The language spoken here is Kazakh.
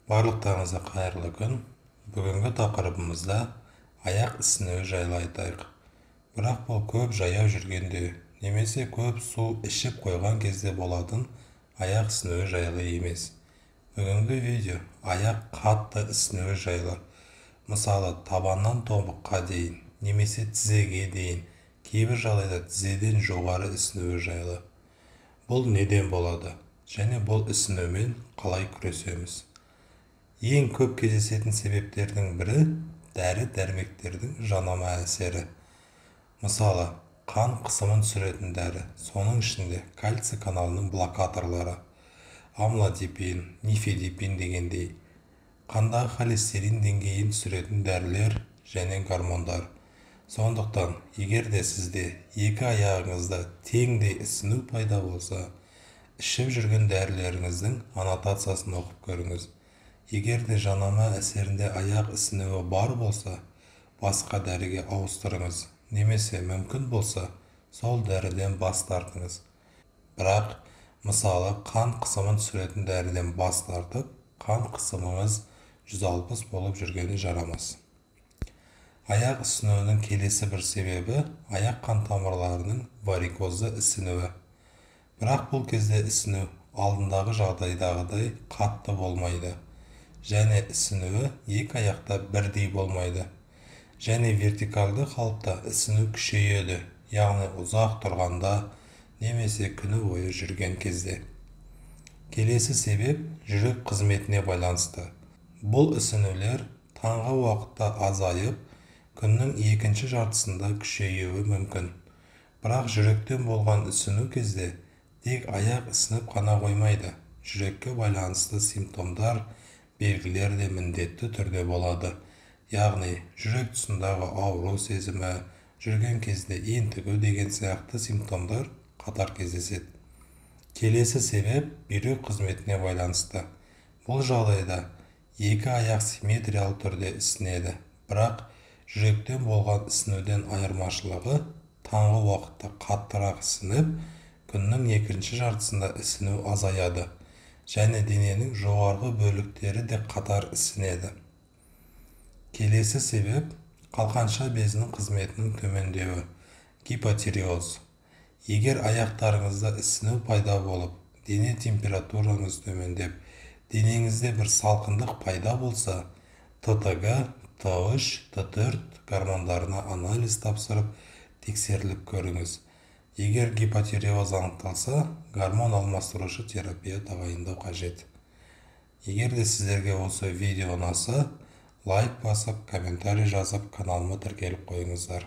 Барлықтарыңызға қайырлы күн. Бүгінгі тақырыбымызда аяқ ісінуі жайлы айтайық. Бірақ бұл көп жаяу жүргенде, немесе көп су ішіп қойған кезде болатын аяқ ісінуі жайлы емес. Бүгінгі видео аяқ қатты ісінуі жайлы. Мысалы, табаннан тобыққа дейін, немесе тізеге дейін, кейбір жағдайда тізеден жоғары ісінуі жайлы. Бұл неден болады? Және бұл ісінумен қалай күресеміз? Ең көп кездесетін себептердің бірі дәрі-дәрмектердің жанама әсері. Мысалы, қан қысымын түсіретін дәрі, соның ішінде кальций каналының блокаторлары, амлодипин, нифедипин дегендей, қандағы холестерин деңгейін түсіретін дәрілер және гормондар. Сондықтан, егер де сізде екі аяғыңызда теңдей ісіну пайда болса, ішіп жүрген дәрілеріңіздің аннотациясын оқып көріңіз. Егер де жанама әсерінде аяқ ісінуі бар болса, басқа дәріге ауыстырыңыз, немесе мүмкін болса, сол дәріден бас тартыңыз. Бірақ, мысалы, қан қысымын түсіретін дәріден бас тартып, қан қысымыңыз 160 болып жүргені жарамас. Аяқ ісінуінің келесі бір себебі аяқ қан тамырларының варикозды ісінуі. Бірақ бұл кезде ісіну алдындағы жағдайдағыдай қатты болмайды. Және ісінуі екі аяқта бірдей болмайды. Және вертикалды қалыпта ісіну күшейеді, яғни ұзақ тұрғанда, немесе күні бойы жүрген кезде. Келесі себеп жүрек қызметіне байланысты. Бұл ісінулер таңғы уақытта азайып, күннің екінші жартысында күшеюі мүмкін. Бірақ жүректен болған ісіну кезде тек аяқ ісініп қана қоймайды. Жүрекке байланысты симптомдар, белгілер де міндетті түрде болады. Яғни, жүрек тұсындағы ауру сезімі, жүрген кезде ентігу деген сияқты симптомдар қатар кездеседі. Келесі себеп бүйрек қызметіне байланысты. Бұл жағдайда екі аяқ симметриялы түрде ісінеді. Бірақ жүректен болған ісінуден айырмашылығы таңғы уақытта қаттырақ ісініп, күннің екінші жартысында ісіну азаяды. Және дененің жоғарғы бөліктері де қатар ісінеді. Келесі себеп қалқанша безінің қызметінің төмендеуі, гипотиреоз. Егер аяқтарыңызда ісіну пайда болып, дене температураңыз төмендеп, денеңізде бір салқындық пайда болса, ТТГ, Т3, Т4 гормондарына анализ тапсырып, тексеріліп көріңіз. Егер гипотиреоз анықталса, гормон алмастырушы терапия тағайындау қажет. Егер де сіздерге осы видео ұнаса, лайк басып, комментарий жазып, каналыма тіркеліп қойыңыздар.